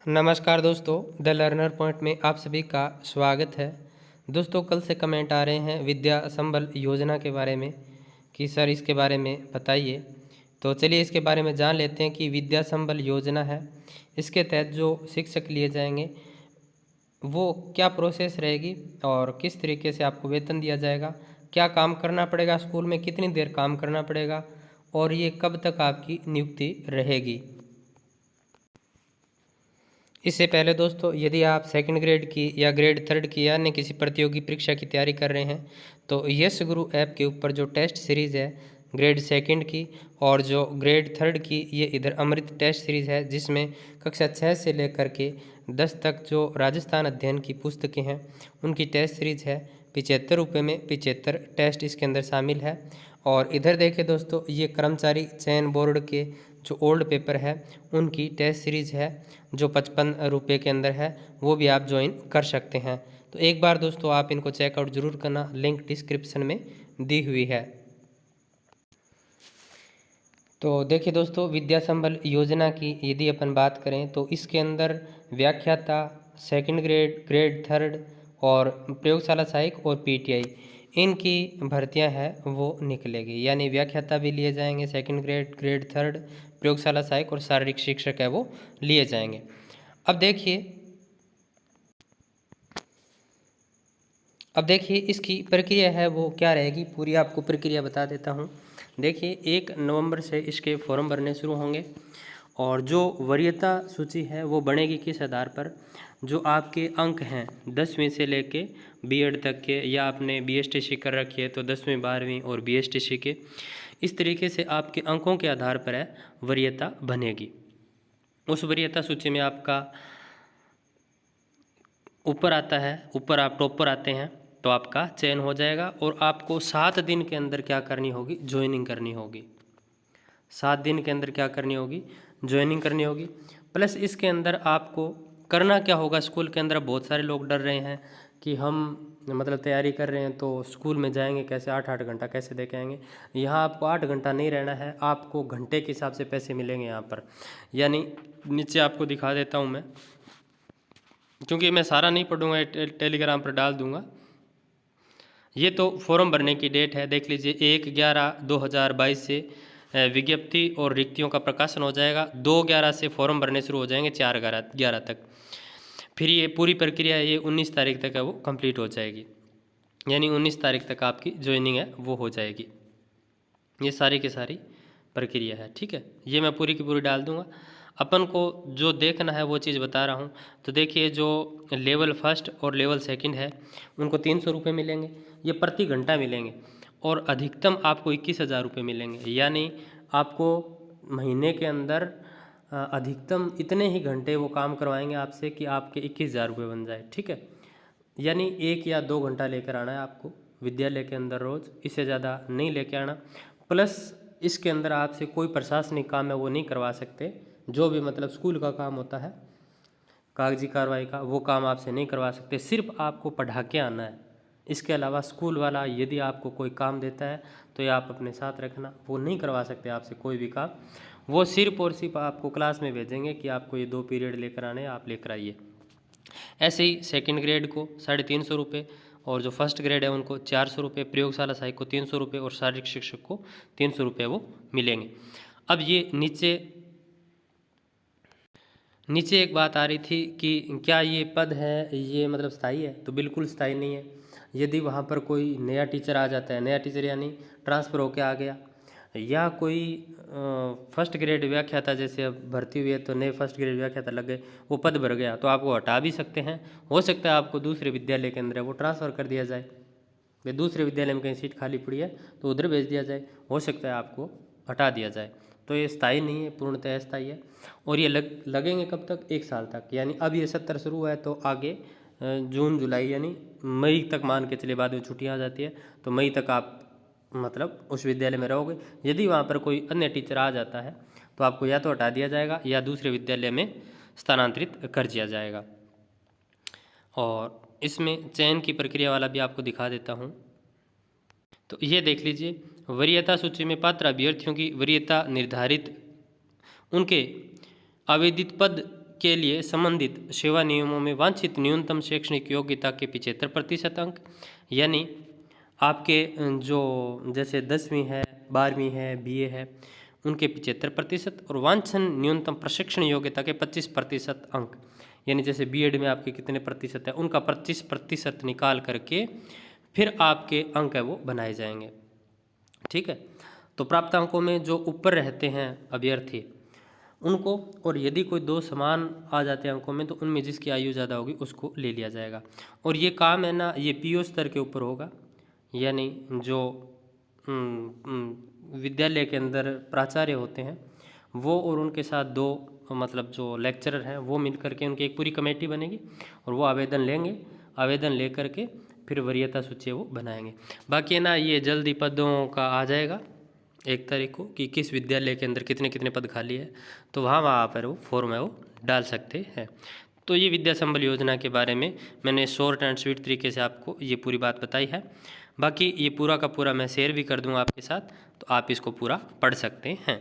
नमस्कार दोस्तों, the learner point में आप सभी का स्वागत है। दोस्तों, कल से कमेंट आ रहे हैं विद्या संबल योजना के बारे में कि सर इसके बारे में बताइए। तो चलिए इसके बारे में जान लेते हैं कि विद्या संबल योजना है, इसके तहत जो शिक्षक लिए जाएंगे वो क्या प्रोसेस रहेगी और किस तरीके से आपको वेतन दिया जाएगा, क्या काम करना पड़ेगा स्कूल में, कितनी देर काम करना पड़ेगा और ये कब तक आपकी नियुक्ति रहेगी। इससे पहले दोस्तों, यदि आप सेकंड ग्रेड की या ग्रेड थर्ड की या अन्य किसी प्रतियोगी परीक्षा की तैयारी कर रहे हैं तो यस गुरु ऐप के ऊपर जो टेस्ट सीरीज़ है ग्रेड सेकंड की और जो ग्रेड थर्ड की, ये इधर अमृत टेस्ट सीरीज़ है जिसमें कक्षा 6 से लेकर के 10 तक जो राजस्थान अध्ययन की पुस्तकें हैं उनकी टेस्ट सीरीज़ है। 75 रुपये में 75 टेस्ट इसके अंदर शामिल है। और इधर देखें दोस्तों, ये कर्मचारी चयन बोर्ड के जो ओल्ड पेपर है उनकी टेस्ट सीरीज़ है जो 55 रुपये के अंदर है, वो भी आप ज्वाइन कर सकते हैं। तो एक बार दोस्तों आप इनको चेकआउट ज़रूर करना, लिंक डिस्क्रिप्शन में दी हुई है। तो देखिए दोस्तों, विद्या संबल योजना की यदि अपन बात करें तो इसके अंदर व्याख्याता, सेकंड ग्रेड, ग्रेड थर्ड और प्रयोगशाला सहायक और पीटीआई इनकी भर्तियां हैं वो निकलेगी। यानी व्याख्याता भी लिए जाएंगे, सेकंड ग्रेड, ग्रेड थर्ड, प्रयोगशाला सहायक और शारीरिक शिक्षक है वो लिए जाएंगे। अब देखिए इसकी प्रक्रिया है वो क्या रहेगी, पूरी आपको प्रक्रिया बता देता हूँ। देखिए 1 नवंबर से इसके फॉर्म भरने शुरू होंगे और जो वरीयता सूची है वो बनेगी किस आधार पर, जो आपके अंक हैं 10वीं से लेके बीएड तक के, या आपने बीएसटीसी कर रखी है तो 10वीं 12वीं और बीएसटीसी के, इस तरीके से आपके अंकों के आधार पर है वरीयता बनेगी। उस वरीयता सूची में आपका ऊपर आता है, ऊपर आप टॉपर आते हैं तो आपका चयन हो जाएगा और आपको 7 दिन के अंदर क्या करनी होगी, ज्वाइनिंग करनी होगी। 7 दिन के अंदर क्या करनी होगी, ज्वाइनिंग करनी होगी। प्लस इसके अंदर आपको करना क्या होगा, स्कूल के अंदर बहुत सारे लोग डर रहे हैं कि हम मतलब तैयारी कर रहे हैं तो स्कूल में जाएंगे कैसे, 8-8 घंटा कैसे दे के आएंगे। यहाँ आपको 8 घंटा नहीं रहना है, आपको घंटे के हिसाब से पैसे मिलेंगे यहाँ पर। यानी नीचे आपको दिखा देता हूँ मैं, क्योंकि मैं सारा नहीं पढ़ूंगा, टेलीग्राम पर डाल दूंगा। ये तो फॉर्म भरने की डेट है, देख लीजिए 1/11/2022 से विज्ञप्ति और रिक्तियों का प्रकाशन हो जाएगा। 2/11 से फॉर्म भरने शुरू हो जाएंगे, 4/11 तक। फिर ये पूरी प्रक्रिया ये 19 तारीख तक है वो कंप्लीट हो जाएगी। यानी 19 तारीख तक आपकी ज्वाइनिंग है वो हो जाएगी। ये सारी की सारी प्रक्रिया है, ठीक है। ये मैं पूरी की पूरी डाल दूंगा। अपन को जो देखना है वो चीज़ बता रहा हूँ। तो देखिए जो लेवल फर्स्ट और लेवल सेकंड है उनको 300 रुपये मिलेंगे, ये प्रति घंटा मिलेंगे। और अधिकतम आपको 21,000 रुपये मिलेंगे। यानी आपको महीने के अंदर अधिकतम इतने ही घंटे वो काम करवाएंगे आपसे कि आपके 21,000 रुपये बन जाए, ठीक है। यानी 1 या 2 घंटा लेकर आना है आपको विद्यालय के अंदर रोज़, इससे ज़्यादा नहीं लेके आना। प्लस इसके अंदर आपसे कोई प्रशासनिक काम है वो नहीं करवा सकते, जो भी मतलब स्कूल का काम होता है कागजी कार्रवाई का, वो काम आपसे नहीं करवा सकते, सिर्फ आपको पढ़ा के आना है। इसके अलावा स्कूल वाला यदि आपको कोई काम देता है तो ये आप अपने साथ रखना, वो नहीं करवा सकते आपसे कोई भी काम। वो सिर्फ और सिर्फ आपको क्लास में भेजेंगे कि आपको ये 2 पीरियड लेकर आने, आप लेकर आइए। ऐसे ही सेकंड ग्रेड को 350 रुपये और जो फर्स्ट ग्रेड है उनको 400 रुपये, प्रयोगशाला सहायक को 300 रुपये और शारीरिक शिक्षक को 300 रुपये वो मिलेंगे। अब ये नीचे एक बात आ रही थी कि क्या ये पद है ये मतलब स्थायी है, तो बिल्कुल स्थायी नहीं है। यदि वहाँ पर कोई नया टीचर आ जाता है, नया टीचर यानी ट्रांसफ़र होकर आ गया, या कोई फर्स्ट ग्रेड व्याख्याता जैसे अब भर्ती हुई है तो नए फर्स्ट ग्रेड व्याख्याता लग गए, वो पद भर गया तो आपको हटा भी सकते हैं। हो सकता है आपको दूसरे विद्यालय के अंदर वो ट्रांसफ़र कर दिया जाए, भाई दूसरे विद्यालय में कहीं सीट खाली पड़ी है तो उधर भेज दिया जाए, हो सकता है आपको हटा दिया जाए। तो ये स्थायी नहीं है, पूर्णतः अस्थायी है। और ये लगेंगे कब तक, 1 साल तक। यानी अब ये 70 शुरू हुआ है तो आगे जून जुलाई यानी मई तक मान के चलिए, बाद में छुट्टियाँ आ जाती है तो मई तक आप मतलब उस विद्यालय में रहोगे। यदि वहाँ पर कोई अन्य टीचर आ जाता है तो आपको या तो हटा दिया जाएगा या दूसरे विद्यालय में स्थानांतरित कर दिया जाएगा। और इसमें चयन की प्रक्रिया वाला भी आपको दिखा देता हूँ। तो ये देख लीजिए, वरीयता सूची में पात्र अभ्यर्थियों की वरीयता निर्धारित उनके आवेदित पद के लिए संबंधित सेवा नियमों में वांछित न्यूनतम शैक्षणिक योग्यता के 75% अंक, यानी आपके जो जैसे 10वीं है, 12वीं है, BA है, उनके 75% और वांछन न्यूनतम प्रशिक्षण योग्यता के 25% अंक, यानी जैसे B.Ed में आपके कितने प्रतिशत है, उनका 25% निकाल करके फिर आपके अंक है वो बनाए जाएंगे। ठीक है, तो प्राप्त अंकों में जो ऊपर रहते हैं अभ्यर्थी उनको, और यदि कोई दो समान आ जाते हैं अंकों में तो उनमें जिसकी आयु ज़्यादा होगी उसको ले लिया जाएगा। और ये काम है ना, ये PO स्तर के ऊपर होगा, यानी जो विद्यालय के अंदर प्राचार्य होते हैं वो और उनके साथ दो मतलब जो लेक्चरर हैं वो मिल करके उनकी एक पूरी कमेटी बनेगी और वो आवेदन लेंगे, आवेदन ले करके फिर वरीयता सूची वो बनाएंगे। बाकी है ना, ये जल्दी पदों का आ जाएगा 1 तारीख को कि किस विद्यालय के अंदर कितने कितने पद खाली है, तो वहाँ पर वो फॉर्म है वो डाल सकते हैं। तो ये विद्या संबल योजना के बारे में मैंने शॉर्ट एंड स्वीट तरीके से आपको ये पूरी बात बताई है। बाकी ये पूरा का पूरा मैं शेयर भी कर दूँगा आपके साथ, तो आप इसको पूरा पढ़ सकते हैं।